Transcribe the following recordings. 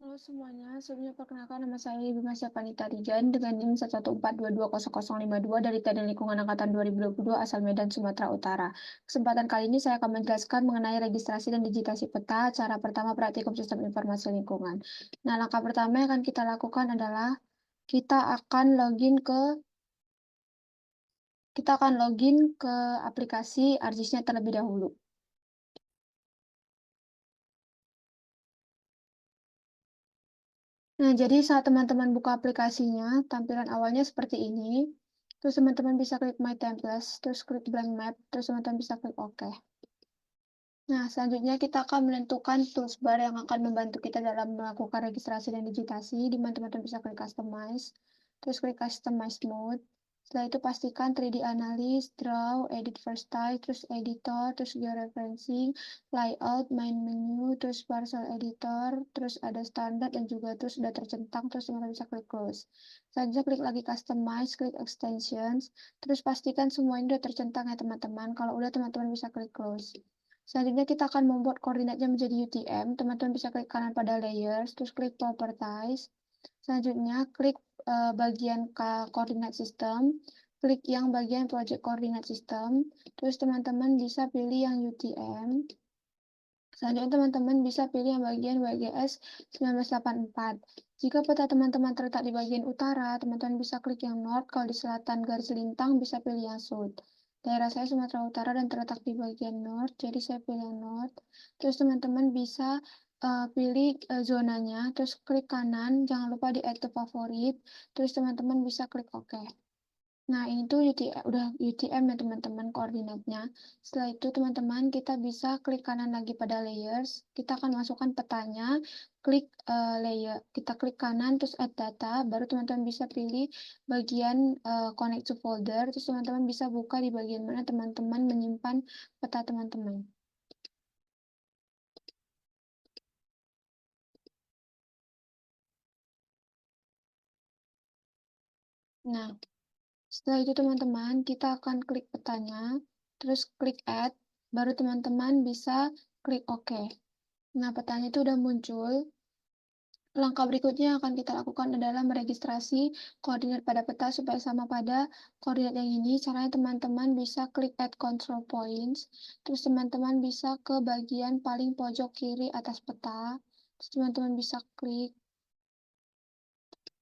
Halo semuanya, sebelumnya perkenalkan nama saya Bima Syapanita Rijan dengan NIM 114220052 dari Teknik Lingkungan Angkatan 2022 asal Medan, Sumatera Utara. Kesempatan kali ini saya akan menjelaskan mengenai registrasi dan digitasi peta, cara pertama praktikum sistem informasi lingkungan. Nah, langkah pertama yang akan kita lakukan adalah kita akan login ke aplikasi ArcGIS-nya terlebih dahulu. Nah, jadi saat teman-teman buka aplikasinya, tampilan awalnya seperti ini. Terus teman-teman bisa klik My Templates, terus klik Blank Map, terus teman-teman bisa klik OK. Nah, selanjutnya kita akan menentukan toolbar yang akan membantu kita dalam melakukan registrasi dan digitasi, di mana teman-teman bisa klik Customize, terus klik Customize Mode. Setelah itu pastikan 3D Analysis, Draw, Edit First Type, terus Editor, terus Georeferencing, Layout, Main Menu, terus Parcel Editor, terus ada Standar, dan juga terus sudah tercentang, terus teman-teman bisa klik Close. Selanjutnya klik lagi Customize, klik Extensions, terus pastikan semua ini sudah tercentang ya teman-teman. Kalau udah, teman-teman bisa klik Close. Selanjutnya kita akan membuat koordinatnya menjadi UTM. Teman-teman bisa klik kanan pada Layers, terus klik Properties. Selanjutnya klik bagian koordinat sistem, klik yang bagian Project Koordinat Sistem, terus teman-teman bisa pilih yang UTM. Selanjutnya teman-teman bisa pilih yang bagian WGS 1984. Jika peta teman-teman terletak di bagian utara, teman-teman bisa klik yang North. Kalau di selatan garis lintang, bisa pilih yang South. Daerah saya Sumatera Utara dan terletak di bagian North, jadi saya pilih yang North. Terus teman-teman bisa pilih zonanya, terus klik kanan, jangan lupa di add to favorit, terus teman-teman bisa klik OK. Nah, ini tuh udah UTM ya teman-teman koordinatnya. Setelah itu teman-teman kita bisa klik kanan lagi pada layers. Kita akan masukkan petanya, klik layer. Kita klik kanan terus add data, baru teman-teman bisa pilih bagian connect to folder. Terus teman-teman bisa buka di bagian mana teman-teman menyimpan peta teman-teman. Nah, setelah itu teman-teman kita akan klik petanya, terus klik add, baru teman-teman bisa klik OK. Nah, petanya itu udah muncul. Langkah berikutnya yang akan kita lakukan adalah meregistrasi koordinat pada peta supaya sama pada koordinat yang ini. Caranya teman-teman bisa klik Add Control Points, terus teman-teman bisa ke bagian paling pojok kiri atas peta, terus teman-teman bisa klik,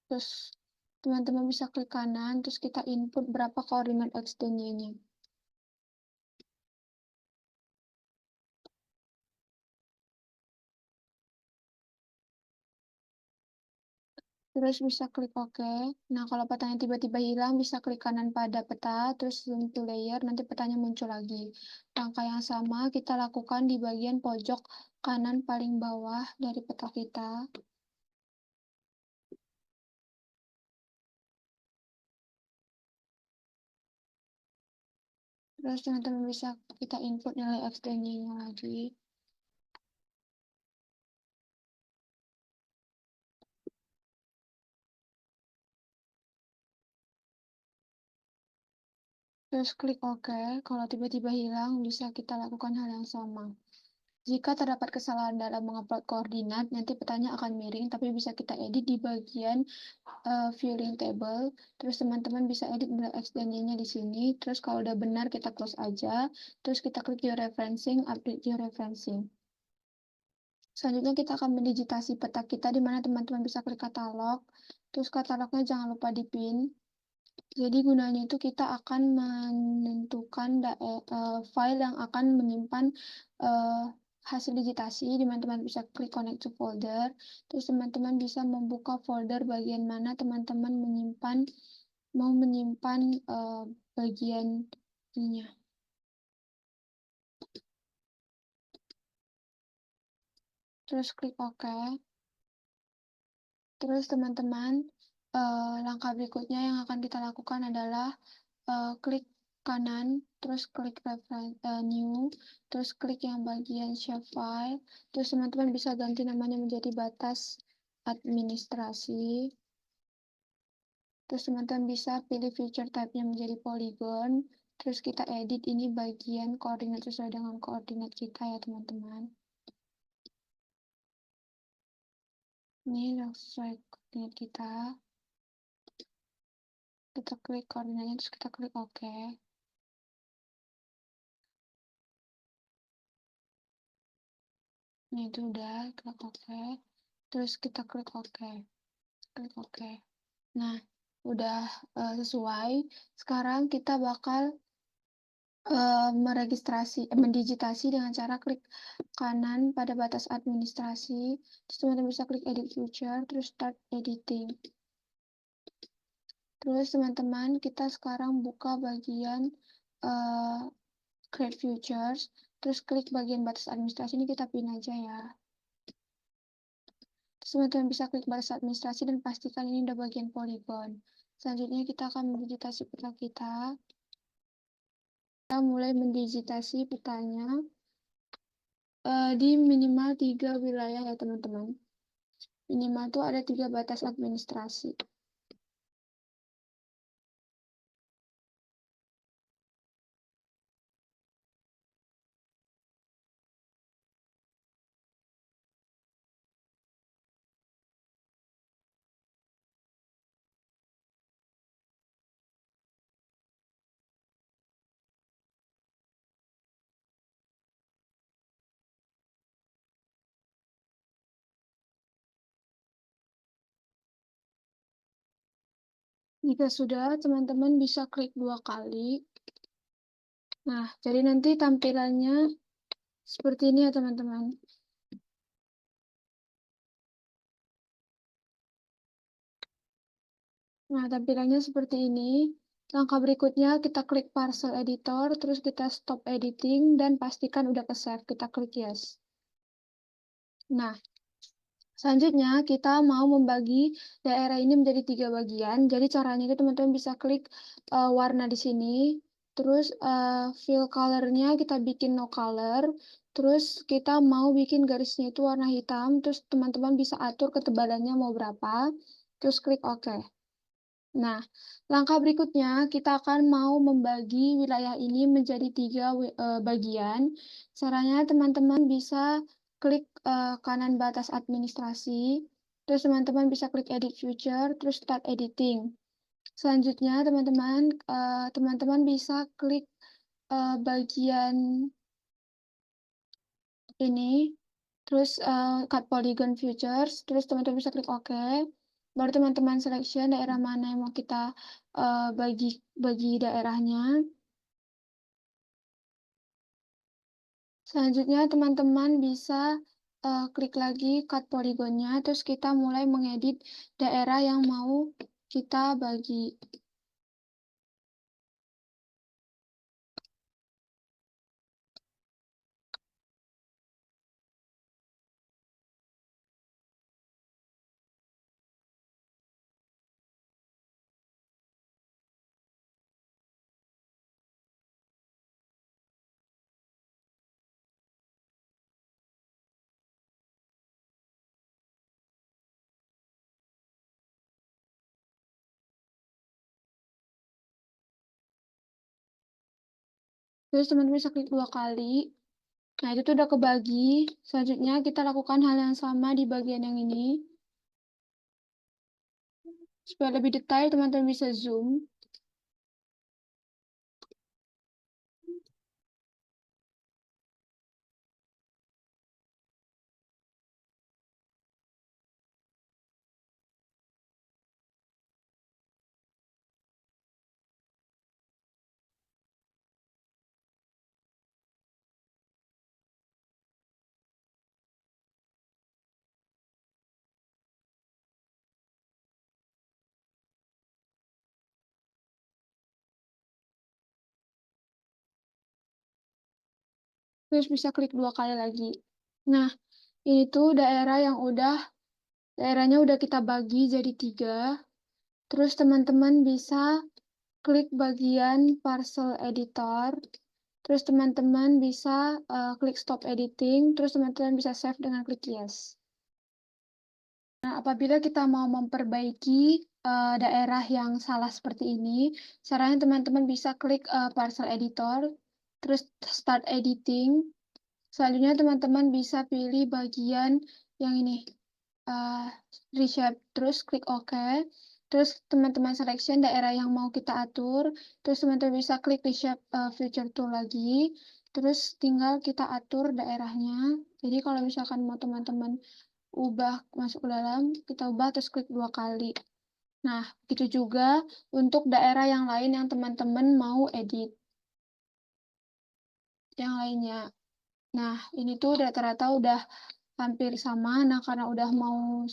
terus teman-teman bisa klik kanan, terus kita input berapa koordinat extendnya. Terus bisa klik OK. Nah, kalau petanya tiba-tiba hilang, bisa klik kanan pada peta, terus zoom to layer, nanti petanya muncul lagi. Langkah yang sama kita lakukan di bagian pojok kanan paling bawah dari peta kita. Terus teman-teman bisa kita input nilai extensinya lagi. Terus klik OK. Kalau tiba-tiba hilang, bisa kita lakukan hal yang sama. Jika terdapat kesalahan dalam mengupload koordinat, nanti petanya akan miring, tapi bisa kita edit di bagian viewing table. Terus teman-teman bisa edit nilai X dan Y-nya di sini. Terus kalau udah benar, kita close aja. Terus kita klik georeferencing, update georeferencing. Selanjutnya kita akan mendigitasi peta kita, di mana teman-teman bisa klik katalog. Terus katalognya jangan lupa dipin. Jadi gunanya itu kita akan menentukan file yang akan menyimpan hasil digitasi, di mana teman bisa klik connect to folder. Terus teman-teman bisa membuka folder bagian mana teman-teman mau menyimpan bagian ininya. Terus klik OK. Terus teman-teman langkah berikutnya yang akan kita lakukan adalah klik kanan, terus klik new, terus klik yang bagian save file, terus teman-teman bisa ganti namanya menjadi batas administrasi, terus teman-teman bisa pilih feature type-nya menjadi polygon, terus kita edit ini bagian koordinat sesuai dengan koordinat kita ya teman-teman. Ini sesuai koordinat kita. Kita klik koordinatnya, terus kita klik OK. Ini itu udah, klik OK. Terus kita klik OK. Klik OK. Nah, udah sesuai. Sekarang kita bakal mendigitasi dengan cara klik kanan pada batas administrasi. Terus teman-teman bisa klik edit future, terus start editing. Terus teman-teman, kita sekarang buka bagian create futures, terus klik bagian batas administrasi ini kita pin aja ya. Terus teman-teman bisa klik batas administrasi dan pastikan ini udah bagian polygon. Selanjutnya kita akan mendigitasi peta kita. Kita mulai mendigitasi petanya di minimal 3 wilayah ya teman-teman. Minimal tuh ada 3 batas administrasi. Jika sudah, teman-teman bisa klik 2 kali. Nah, jadi nanti tampilannya seperti ini ya teman-teman. Nah, tampilannya seperti ini. Langkah berikutnya kita klik parcel editor, terus kita stop editing, dan pastikan udah ke save. Kita klik yes. Nah, selanjutnya kita mau membagi daerah ini menjadi 3 bagian. Jadi caranya itu teman-teman bisa klik warna di sini. Terus fill color-nya kita bikin no color. Terus kita mau bikin garisnya itu warna hitam. Terus teman-teman bisa atur ketebalannya mau berapa. Terus klik OK. Nah, langkah berikutnya kita akan mau membagi wilayah ini menjadi 3 bagian. Caranya teman-teman bisa klik kanan batas administrasi, terus teman-teman bisa klik edit future, terus start editing. Selanjutnya teman-teman bisa klik bagian ini, terus cut polygon futures, terus teman-teman bisa klik OK. Baru teman-teman selection daerah mana yang mau kita bagi daerahnya. Selanjutnya teman-teman bisa klik lagi cut polygonnya, terus kita mulai mengedit daerah yang mau kita bagi. Terus teman-teman bisa klik 2 kali. Nah, itu tuh udah kebagi. Selanjutnya kita lakukan hal yang sama di bagian yang ini. Supaya lebih detail, teman-teman bisa zoom. Terus bisa klik 2 kali lagi. Nah, ini tuh daerahnya udah kita bagi jadi 3. Terus teman-teman bisa klik bagian parcel editor. Terus teman-teman bisa klik stop editing. Terus teman-teman bisa save dengan klik yes. Nah, apabila kita mau memperbaiki daerah yang salah seperti ini, caranya teman-teman bisa klik parcel editor, terus start editing. Selanjutnya teman-teman bisa pilih bagian yang ini, reshape, terus klik OK. Terus teman-teman selection daerah yang mau kita atur, terus teman-teman bisa klik reshape feature tool lagi, terus tinggal kita atur daerahnya. Jadi kalau misalkan mau teman-teman ubah masuk ke dalam, kita ubah terus klik 2 kali. Nah, itu juga untuk daerah yang lain yang teman-teman mau edit. Yang lainnya. Nah, ini tuh rata-rata udah hampir sama. Nah, karena udah mau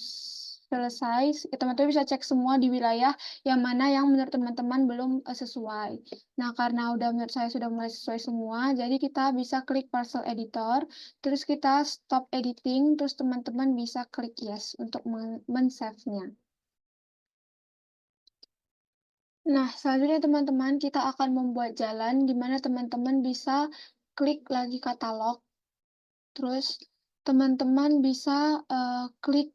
selesai, teman-teman bisa cek semua di wilayah yang mana yang menurut teman-teman belum sesuai. Nah, karena udah menurut saya sudah mulai sesuai semua, jadi kita bisa klik parcel editor, terus kita stop editing, terus teman-teman bisa klik yes untuk men-save-nya. Nah, selanjutnya teman-teman, kita akan membuat jalan di mana teman-teman bisa klik lagi katalog. Terus teman-teman bisa klik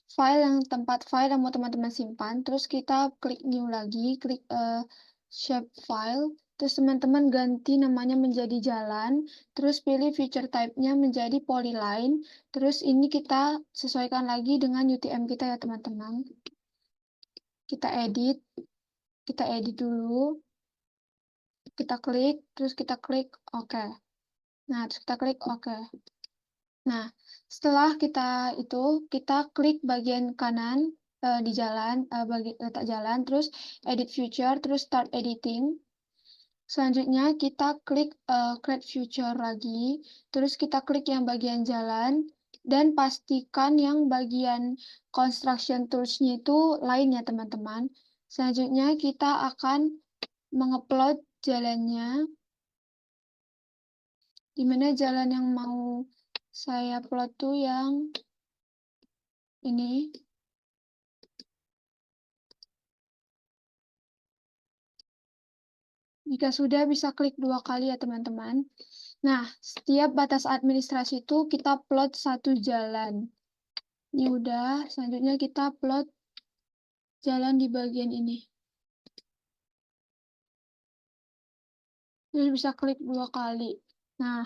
file yang tempat file yang mau teman-teman simpan. Terus kita klik new lagi, klik shape file. Terus teman-teman ganti namanya menjadi jalan. Terus pilih feature type-nya menjadi polyline. Terus ini kita sesuaikan lagi dengan UTM kita ya teman-teman. Kita edit dulu. Kita klik, terus kita klik OK. Nah, terus kita klik OK. Nah, setelah kita klik bagian kanan di jalan, letak jalan, terus edit future, terus start editing. Selanjutnya kita klik create future lagi, terus kita klik yang bagian jalan, dan pastikan yang bagian construction tools-nya itu lain ya teman-teman. Selanjutnya kita akan mengupload jalannya. Dimana jalan yang mau saya upload tuh yang ini. Jika sudah, bisa klik 2 kali ya teman-teman. Nah, setiap batas administrasi itu kita plot 1 jalan. Ini udah, selanjutnya kita plot jalan di bagian ini. Jadi bisa klik 2 kali. Nah,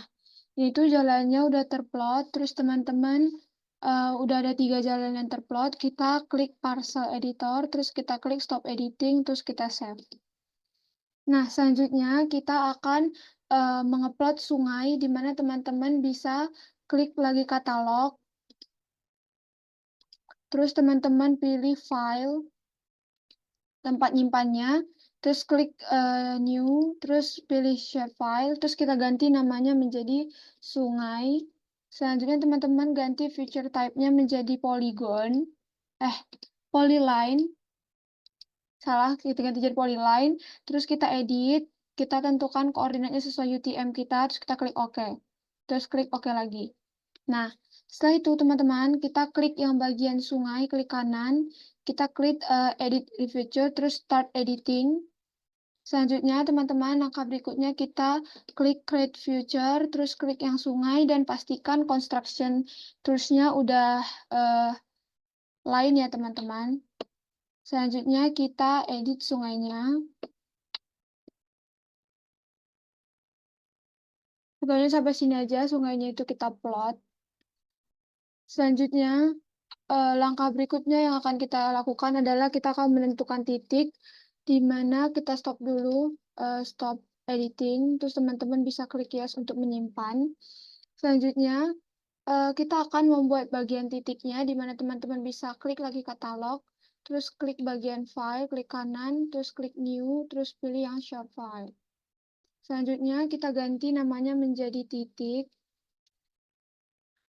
itu jalannya udah terplot, terus teman-teman udah ada 3 jalan yang terplot, kita klik parcel editor, terus kita klik stop editing, terus kita save. Nah, selanjutnya kita akan mengupload sungai, di mana teman-teman bisa klik lagi katalog, terus teman-teman pilih file, tempat nyimpannya, terus klik new, terus pilih share file, terus kita ganti namanya menjadi sungai. Selanjutnya teman-teman ganti feature type-nya menjadi polyline. Salah, kita ganti jadi polyline, terus kita edit, kita tentukan koordinatnya sesuai UTM kita, terus kita klik OK. Terus klik OK lagi. Nah, setelah itu teman-teman, kita klik yang bagian sungai, klik kanan, kita klik edit feature, terus start editing. Selanjutnya teman-teman, langkah berikutnya kita klik create future, terus klik yang sungai, dan pastikan construction tools-nya udah lain ya teman-teman. Selanjutnya kita edit sungainya. Pokoknya sampai sini aja sungainya itu kita plot. Selanjutnya, langkah berikutnya yang akan kita lakukan adalah kita akan menentukan titik di mana kita stop dulu, stop editing. Terus teman-teman bisa klik yes untuk menyimpan. Selanjutnya, kita akan membuat bagian titiknya di mana teman-teman bisa klik lagi katalog, terus klik bagian file, klik kanan, terus klik new, terus pilih yang short file. Selanjutnya kita ganti namanya menjadi titik.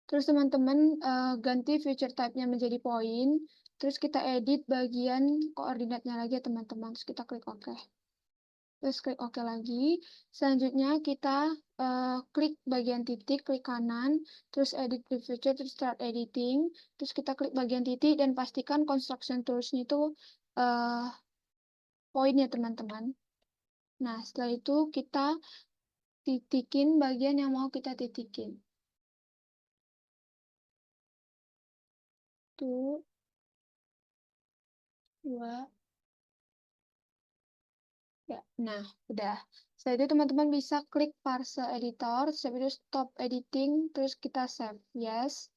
Terus teman-teman ganti feature type-nya menjadi poin. Terus kita edit bagian koordinatnya lagi ya teman-teman. Terus kita klik OK. Terus klik OK lagi. Selanjutnya kita klik bagian titik, klik kanan. Terus edit feature, terus start editing. Terus kita klik bagian titik dan pastikan construction tools-nya itu poin ya teman-teman. Nah, setelah itu kita titikin bagian yang mau kita titikin. Tuh, 2. Ya, nah, udah. Setelah itu teman-teman bisa klik parcel editor, setelah itu stop editing, terus kita save. Yes.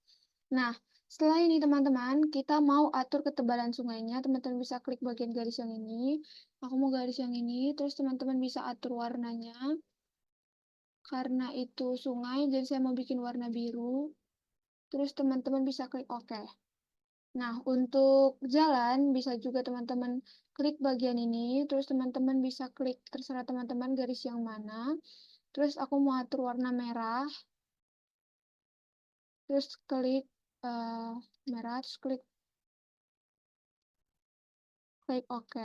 Nah, Setelah ini teman-teman, kita mau atur ketebalan sungainya. Teman-teman bisa klik bagian garis yang ini. Aku mau garis yang ini, terus teman-teman bisa atur warnanya. Karena itu sungai, jadi saya mau bikin warna biru. Terus teman-teman bisa klik OK. Nah, untuk jalan bisa juga teman-teman klik bagian ini, terus teman-teman bisa klik terserah teman-teman garis yang mana. Terus aku mau atur warna merah, terus klik merah, terus klik OK.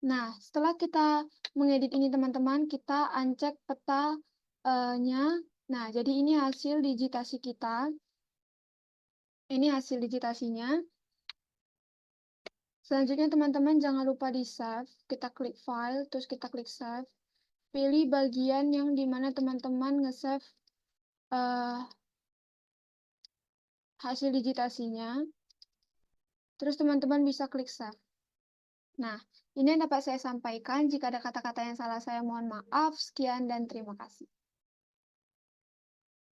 Nah, setelah kita mengedit ini teman-teman, kita uncek petanya. Nah, jadi ini hasil digitasi kita. Ini hasil digitasinya. Selanjutnya teman-teman jangan lupa di save. Kita klik file, terus kita klik save. Pilih bagian yang dimana teman-teman nge-save hasil digitasinya. Terus teman-teman bisa klik save. Nah, ini yang dapat saya sampaikan. Jika ada kata-kata yang salah, saya mohon maaf. Sekian dan terima kasih.